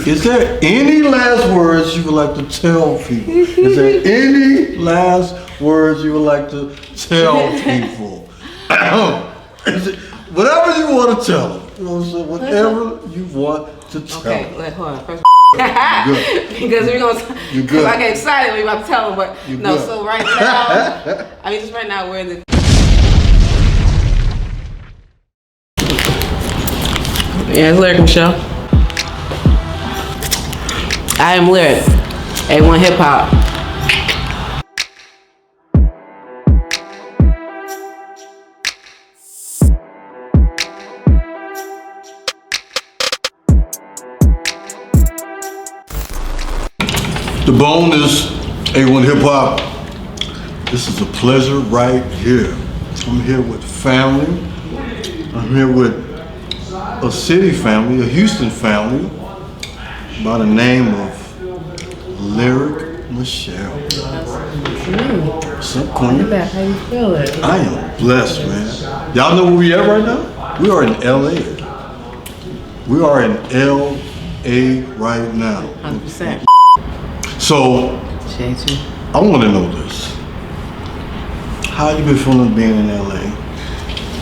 Is there any last words you would like to tell people? Is there any last words you would like to tell people? Whatever you want to tell them. You know what I'm saying? Whatever you want to tell them. Okay, wait, hold on. First, because we're gonna. Because I get excited when you're about to tell them, but no. So right now, just right now we're in the. Yeah, it's Lyric Michelle. I am Lyric. A1HipHop. The Bone is A1HipHop. This is a pleasure right here. I'm here with family. I'm here with a city family, a Houston family, by the name of Lyric Michelle. What's up, Queen? How you feeling? I am blessed, man. Y'all know where we at right now? We are in LA. We are in LA right now. 100%. So, I want to know this. How you been feeling being in LA?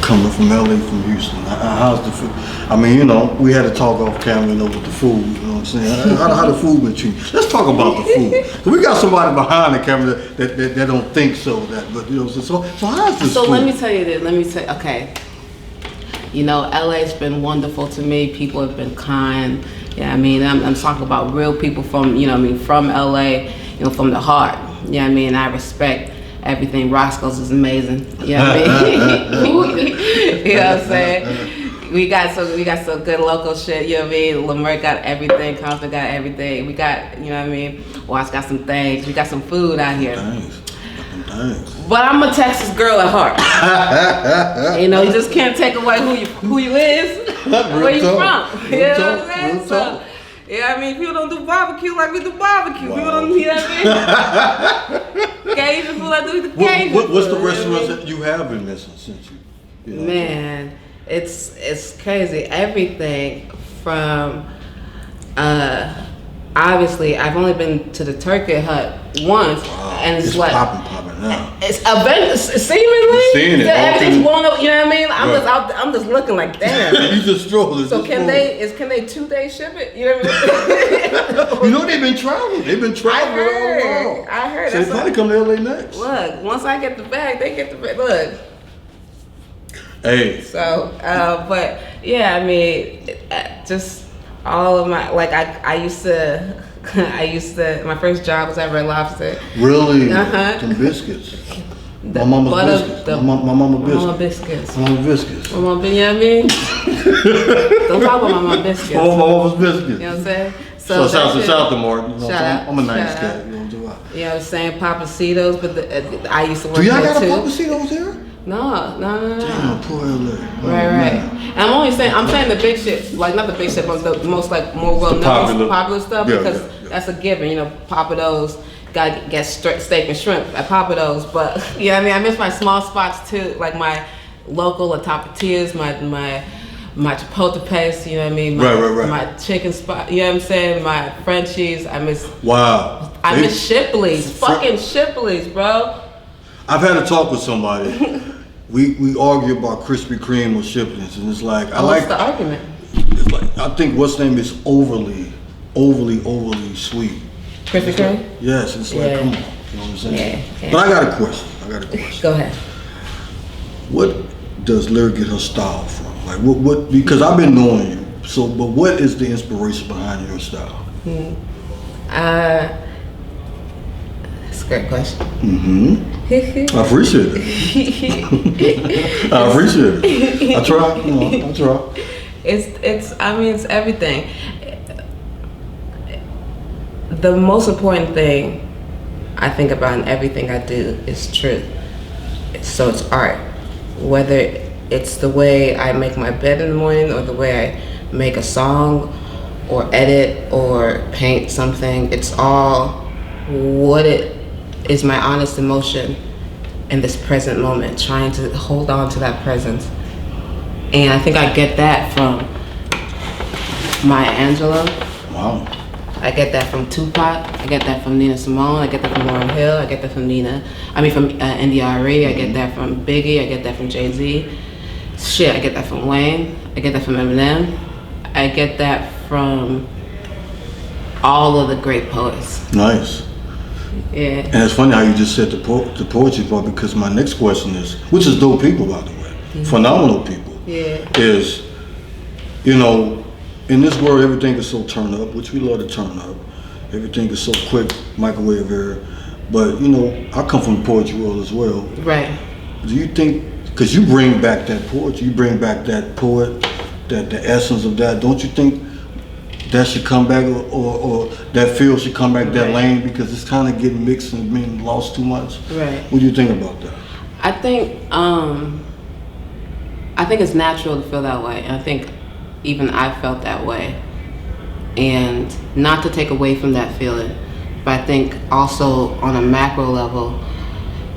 Coming from LA, from Houston. How's the food? I mean, you know, we had to talk off camera, with the food, you know what I'm saying? How the food been treated? Let's talk about the food. We got somebody behind the camera that don't think so, but you know, so how's this food? Let me tell you this, okay. You know, LA's been wonderful to me. People have been kind. Yeah, I mean, I'm talking about real people from, from LA, from the heart. Yeah, I mean, I respect everything. Roscoe's is amazing. Yeah, I mean, you know what I'm saying? We got some good local shit. You know what I mean? Lamert got everything. Compton got everything. We got, you know what I mean? Watts got some things. We got some food out here. Thanks. But I'm a Texas girl at heart. You know, you just can't take away who you is, where you from. You know what I'm saying? So, yeah, I mean, people don't do barbecue like we do barbecue. Wow. People don't, you know what I mean? Cajun people like do the Cajun. What's the restaurants that you have been missing since you know? Man, it's crazy. Everything from, obviously, I've only been to the Turkey Hut once, and it's like popping now. It's seemingly seeing it. Everything's blown up. You know what I mean? I'm just looking like, damn. You just strolling. So can they 2-day ship it? You know what I mean? You know they've been traveling. They've been traveling all around. I heard. So they probably come to LA next. Look, once I get the bag, they get the bag. Look. Hey. So, but yeah, I mean, just all of my I used to. My first job was at Red Lobster. Really? Some biscuits. My mama's biscuits. My mama biscuits. My mama biscuits. My mama, you know what I mean? Don't talk about my mama biscuits. Oh, my mama's biscuits. You know what I'm saying? So shout out to Martin. You know, shout out. I'm a nice guy. You know what I'm saying? You know what I'm saying? Papacitos, but I used to work there too. Do y'all got too. a Papacitos here? No. Damn, poor LA. Right. And I'm saying the big shit, like not the big shit, but the most more well-known, popular stuff, because that's a given. You know, Papados got steak and shrimp at Papados, but you know what I mean. I miss my small spots too, like my local La Tapatillas, my chipotle paste. You know what I mean? Right. My chicken spot. You know what I'm saying? My Frenchies. I miss. Wow. I miss Shipley's. Fucking Shipley's, bro. I've had a talk with somebody. We argue about Krispy Kreme or Shipley's, and it's like What's the argument? It's like I think what's name is overly sweet. Krispy Kreme? Yes, it's like come on, you know what I'm saying? Yeah. But I got a question. Go ahead. What does Lyric get her style from? Like what? Because I've been knowing you. So, but what is the inspiration behind your style? That's a great question. I appreciate it. I appreciate it. I try. It's everything. The most important thing I think about in everything I do is truth. So it's art. Whether it's the way I make my bed in the morning, or the way I make a song, or edit, or paint something, it's all what it is, my honest emotion in this present moment, trying to hold on to that presence. And I think I get that from Maya Angelou. Wow. I get that from Tupac. I get that from Nina Simone. I get that from Lauryn Hill. I get that from NDRE. I get that from Biggie. I get that from Jay-Z. Shit, I get that from Wayne. I get that from Eminem. I get that from all of the great poets. Nice. Yeah. And it's funny how you just said the poetry part, because my next question is, which is dope people, by the way, phenomenal people, is, you know, in this world everything is so turned up, which we love to turn up. Everything is so quick, microwave era. But, you know, I come from the poetry world as well. Right. Do you think, because you bring back that poetry, you bring back that poet, that the essence of that, don't you think that should come back, or that field should come back, that lane, because it's kind of getting mixed and being lost too much? Right. What do you think about that? I think it's natural to feel that way. And I think even I felt that way. And not to take away from that feeling, but I think also on a macro level,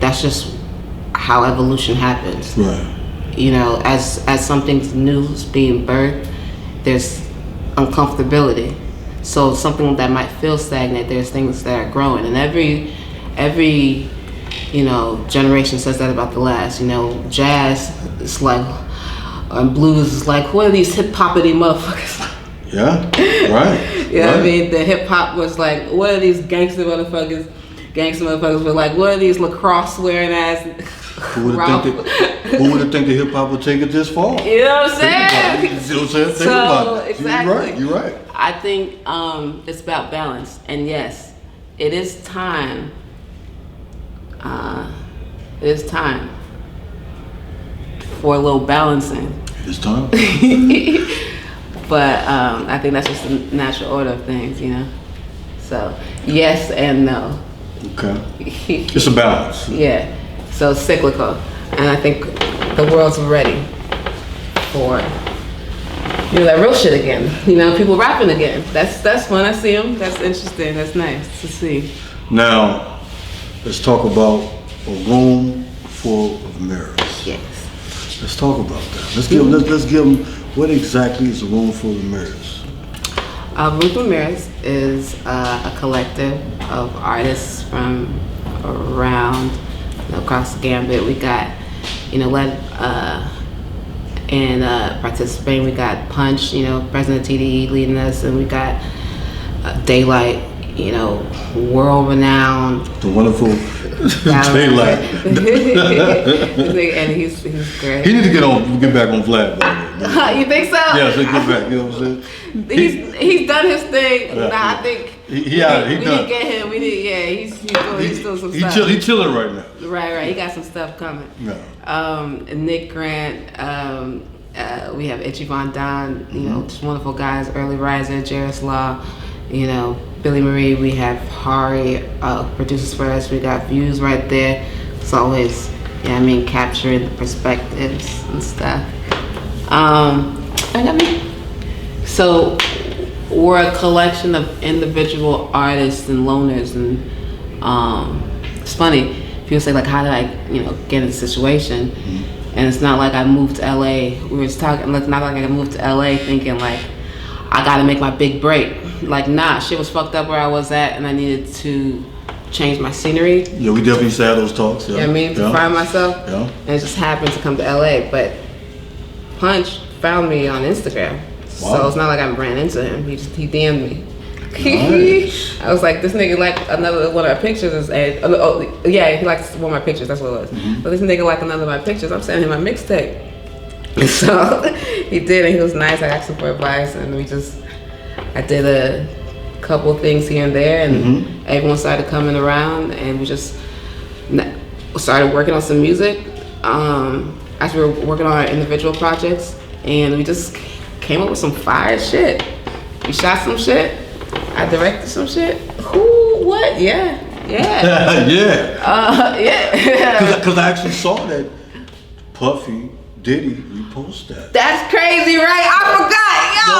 that's just how evolution happens. Right. You know, as something new is being birthed, there's uncomfortability. So something that might feel stagnant, there's things that are growing. And every you know, generation says that about the last. You know, jazz is like, and blues is like, what are these hip-hoppity motherfuckers? Yeah, right. You know what I mean? The hip-hop was like, what are these gangster motherfuckers? Gangster motherfuckers were like, what are these lacrosse wearing ass? Who would have think the hip hop would take it this far? You know what I'm saying? You know what I'm saying? Think So, about it. exactly. You're right. I think it's about balance. And yes, it is time. It is time for a little balancing. It is time. But I think that's just the natural order of things, you know? So, yes and no. Okay. It's a balance. Yeah. So it's cyclical. And I think the world's ready for, you know, that real shit again. You know, people rapping again. That's fun. I see them. That's interesting. That's nice to see. Now, let's talk about a room full of mirrors. Yes. Let's talk about that. Let's give them, what exactly is a room full of mirrors? Room Full of Mirrors is a collective of artists from around, you know, across the gambit. We got, you know, led and participating. We got Punch, you know, President TDE leading us, and we got Daylight, you know, world-renowned. The wonderful Daylight. And he's great. He need to get back on Vlad, by the way. You think so? Yeah, so get back, you know what I'm saying? He's done his thing. Yeah, I think he we done. didn't get him. We did. Yeah, he's still some stuff. He's chilling right now. Right. He got some stuff coming. Yeah. Nick Grant. We have Itchy Von Don. You know, just wonderful guys. Early Riser, Jairus Law. You know, Billy Marie. We have Hari, producers for us. We got Views right there. It's always, yeah, I mean, capturing the perspectives and stuff. So we're a collection of individual artists and loners, and it's funny, people say like, how did I, you know, get in this situation? And it's not like I moved to LA. We were just talking, it's not like I moved to LA thinking like, I gotta make my big break. Like, nah, shit was fucked up where I was at, and I needed to change my scenery. Yeah, we definitely used to have those talks. Yeah. You know what I mean? To find myself. Yeah. And it just happened to come to LA. But Punch found me on Instagram. Wow. So it's not like I ran into him. He DM'd me. Nice. I was like, this nigga liked another one of my pictures. And, yeah, he likes one of my pictures. That's what it was. But this nigga liked another of my pictures. I'm sending him my mixtape. And so he did, and he was nice. I asked him for advice, and I did a couple things here and there, and everyone started coming around, and we just started working on some music. As we were working on our individual projects, and we just came up with some fire shit. We shot some shit. I directed some shit. Who? What? Yeah. Yeah. Yeah. Because I actually saw that Puffy Diddy repost that. That's crazy, right? I forgot, yo.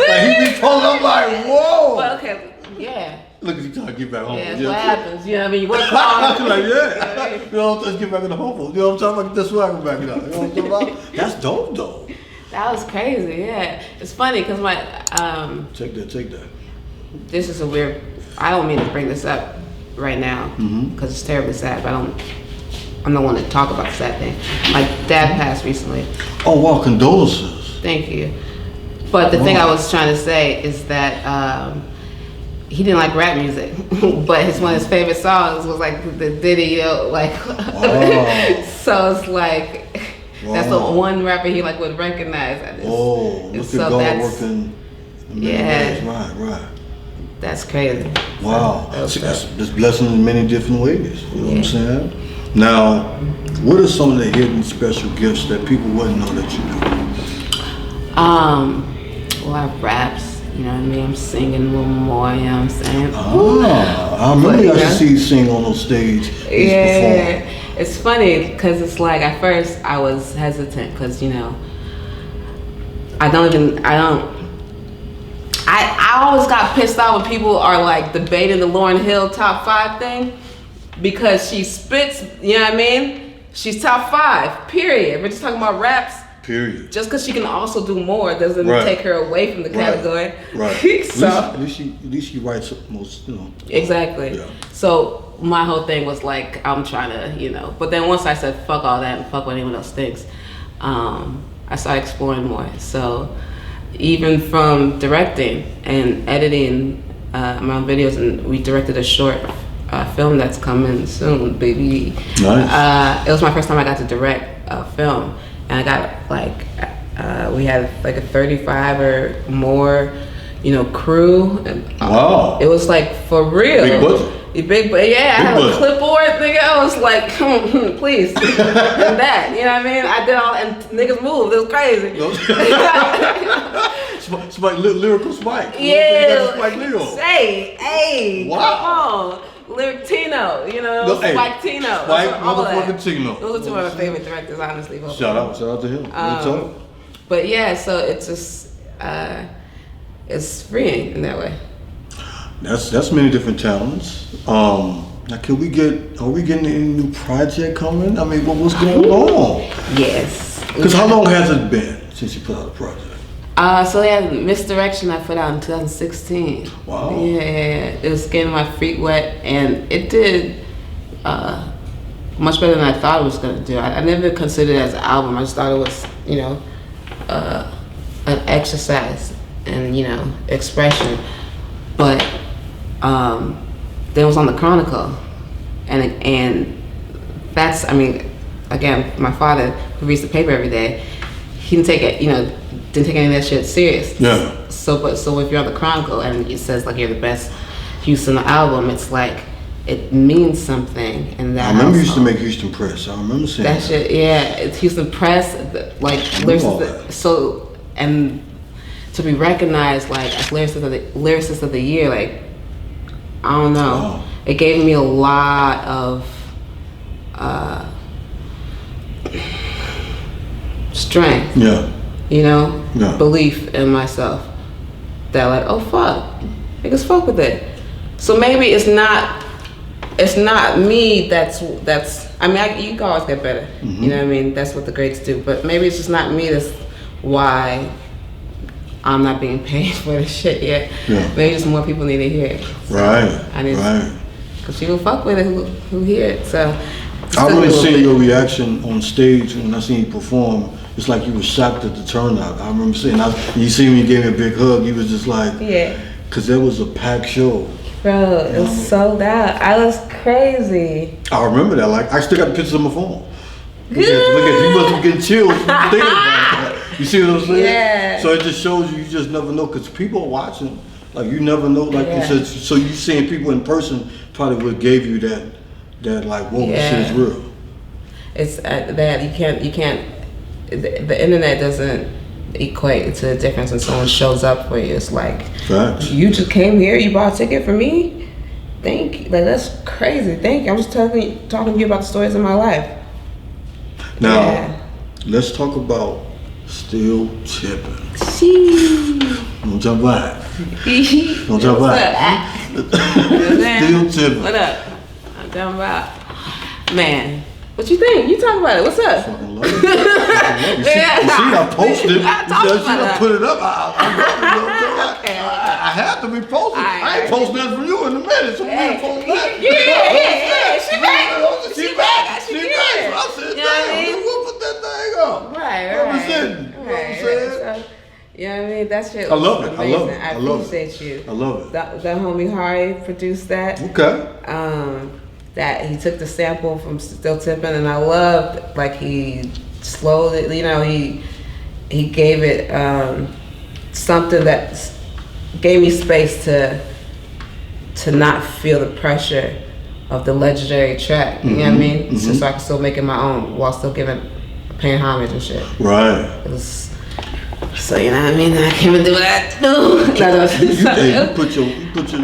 Like, he reposted. I'm like, whoa. But okay, yeah. Look at you trying to get back home. Yeah, that's what happens. You know what I mean? You work hard. Like, yeah. You know, let's get back in the home. You know what I'm talking about? Get this swagger back up. You know what I'm talking about? That's dope, though. That was crazy. Yeah, it's funny because my Take that. this is a weird. I don't mean to bring this up right now because it's terribly sad, but I'm the one to talk about the sad thing. My dad passed recently. Oh wow, condolences. Thank you. But the thing I was trying to say is that he didn't like rap music, but one of his favorite songs was like the Diddy, like. Wow. So it's like that's the one rapper he like would recognize. Look at God working. Yeah. Right. That's crazy. Wow. There's blessings in many different ways. You know what I'm saying? Now, what are some of the hidden special gifts that people wouldn't know that you do? Well, I have raps. You know what I mean? I'm singing a little more. You know what I'm saying? I remember I should see you sing on those stage. Yeah. It's funny because it's like at first I was hesitant because I always got pissed off when people are like debating the Lauryn Hill top 5 thing because she spits, you know what I mean? She's top 5, period. We're just talking about raps. Period. Just because she can also do more doesn't take her away from the category. Right. So at least she writes most, Exactly. Yeah. So my whole thing was like, I'm trying to, but then once I said fuck all that and fuck what anyone else thinks, I started exploring more. So even from directing and editing my own videos, and we directed a short film that's coming soon, baby. Nice. It was my first time I got to direct a film, and I got we had like a 35 or more, crew. And, wow. It was like for real. Big budget. Yeah, I had a clipboard, nigga. I was like, please, and that, you know what I mean? I did all, and niggas moved. It was crazy. Spike, lyrical Spike. Yeah. Spike Leo. Hey, wow. Come on. Lyric Tino, Spike Tino. Spike motherfucking Tino. Those are two of my favorite directors, honestly. Shout out to him. But yeah, so it's just, it's freeing in that way. That's many different talents. Now, are we getting any new project coming? I mean, what's going on? Yes. Because how long has it been since you put out a project? So yeah, Misdirection I put out in 2016. Wow. Yeah. It was getting my feet wet, and it did much better than I thought it was gonna do. I never considered it as an album. I just thought it was, an exercise and expression. But then it was on the Chronicle, and that's, again, my father who reads the paper every day, he didn't take it, didn't take any of that shit serious. Yeah. So if you're on the Chronicle and it says like you're the best Houston album, it's like it means something in that. I remember you used to make Houston Press. I remember seeing that. Shit. Yeah, it's Houston Press, like so, and to be recognized like as lyricist of the year, like I don't know, wow. It gave me a lot of strength. Yeah. Yeah. Belief in myself. That like, oh fuck, niggas fuck with it. So maybe it's not me that's you can always get better. Mm-hmm. You know what I mean? That's what the greats do. But maybe it's just not me that's why I'm not being paid for this shit yet. Yeah. Maybe just more people need to hear it. So Right. Because people fuck with it who hear it. So I remember seeing your reaction on stage when I seen you perform. It's like you were shocked at the turnout. I remember seeing. You see when you gave me a big hug, you was just like, yeah. Because there was a packed show. Bro, it was sold out. I was crazy. I remember that. Like, I still got the pictures on my phone. Look at you. Must be getting chills from thinking about that. You see what I'm saying? Yeah. So it just shows you just never know, because people are watching. Like, you never know. Like you said, so you seeing people in person probably would gave you that like, whoa, this shit is real. It's that you can't. The internet doesn't equate to the difference when someone shows up for you. It's like, facts. You just came here, you bought a ticket for me. Thank you. Like, that's crazy. Thank you. I'm just talking to you about the stories of my life. Now, let's talk about Still Tipping. Don't jump back. Don't jump back. Still Tipping. What up? I'm talking about, man. What you think? You talk about it. What's up? Fucking love it. You see, I posted. I put it up. I love it. I have to be posted. I ain't posting that for you in a minute. So we'll post that. Yeah. She back. She back. I said, damn, we'll put that thing up. Right. Representing. You know what I'm saying? You know what I mean? That shit I love was it. amazing. I I appreciate you. I love it. The homie Hari produced that. Okay. That he took the sample from Still Tippin', and I loved like he slowed it. You know, he gave it something that gave me space to not feel the pressure of the legendary track. You know what I mean? So I could still make it my own while still paying homage and shit. Right. It was. So you know what I mean? I can't even do what I do. You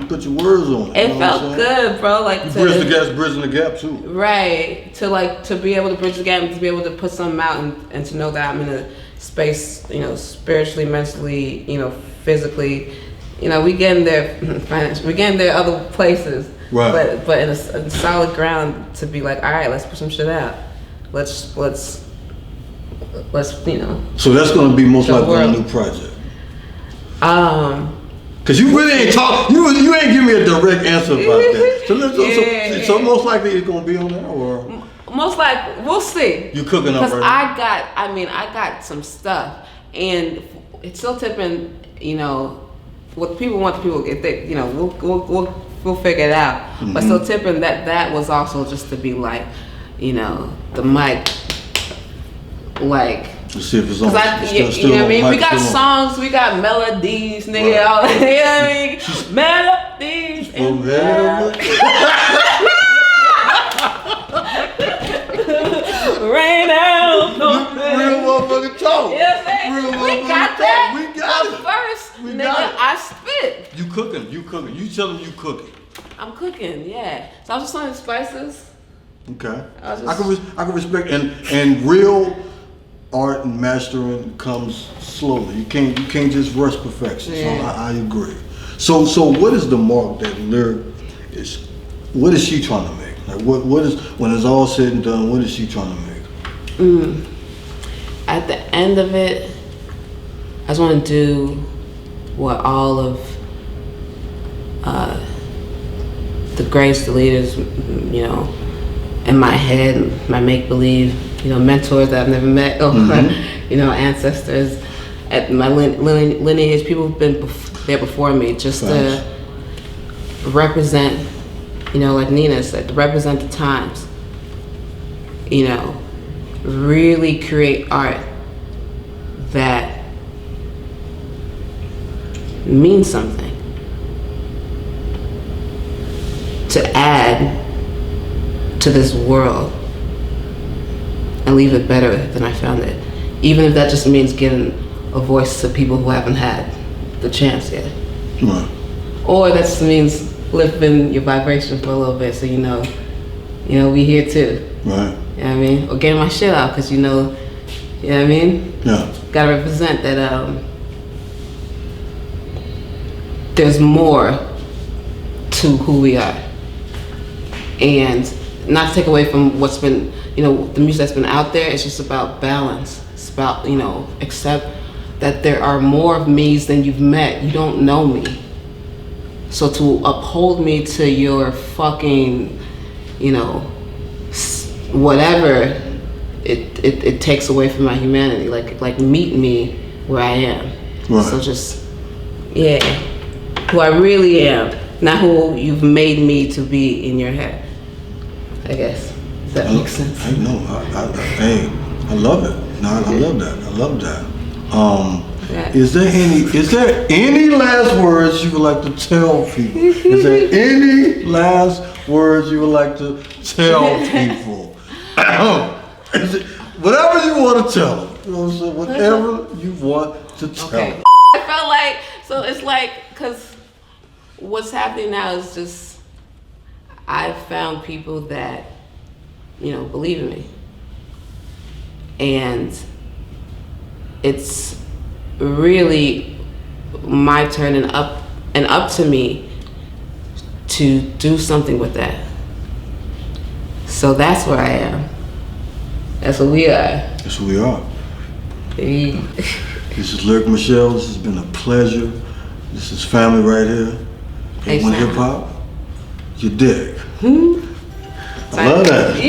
put your words on it. It felt good, bro. Like bridging the gap too. Right. To be able to bridge the gap and to be able to put something out and to know that I'm in a space, you know, spiritually, mentally, you know, physically, you know, we getting there financially, we getting there other places. Right. But in a solid ground to be like, all right, let's put some shit out. Let's you know. So that's gonna be most likely a new project. Cause you really ain't talk. You ain't give me a direct answer about that. So most likely it's gonna be on there, or most likely we'll see. You cooking up right now? I got some stuff, and it's Still Tippin'. You know, what people want, the people if they, you know, we'll figure it out. But Still Tippin', that was also just to be like, you know, the mic. Like, let's see if it's on. You know what I mean? We got songs, we got melodies, nigga. All, you know what I mean? Melodies. Rain out. Real motherfucking talk. You know what I'm saying? We got that. We got it. First, nigga, I spit. You cooking. You tell them you cooking. I'm cooking, yeah. So I was just learning spices. Okay. I can respect and real art and mastering comes slowly. You can't just rush perfection. Yeah. So I agree. So what is the mark that Lyric is? What is she trying to make? Like what is, when it's all said and done, what is she trying to make? At the end of it, I just want to do what all of the greats, the leaders, you know, in my head, my make believe. You know, mentors that I've never met, or you know, ancestors at my lineage, people who've been there before me, just to represent, you know, like Nina said, to represent the times. You know, really create art that means something. To add to this world. And leave it better than I found it. Even if that just means giving a voice to people who haven't had the chance yet. Right. Or that just means lifting your vibration for a little bit so you know we here too. Right. You know what I mean? Or getting my shit out because you know what I mean? Yeah. Gotta represent that there's more to who we are. And not to take away from what's been, you know, the music that's been out there. It's just about balance. It's about, you know, accept that there are more of me's than you've met. You don't know me. So to uphold me to your fucking, you know, whatever, it takes away from my humanity. Like meet me where I am. Right. So just, yeah, who I really am, not who you've made me to be in your head. I guess. Does that make sense? I know. I love it. No, I love that. I love that. Is there any last words you would like to tell people? Is there any last words you would like to tell people? Whatever you want to tell them. You know what I'm saying? Whatever you want to tell them. I felt like, so it's like, because what's happening now is just, I've found people that, you know, believe in me. And it's really my turn and up to me to do something with that. So that's where I am. That's what we are. That's who we are. Hey. This is Lyric Michelle. This has been a pleasure. This is family right here. Hey, A1HipHop. You dig? I love that.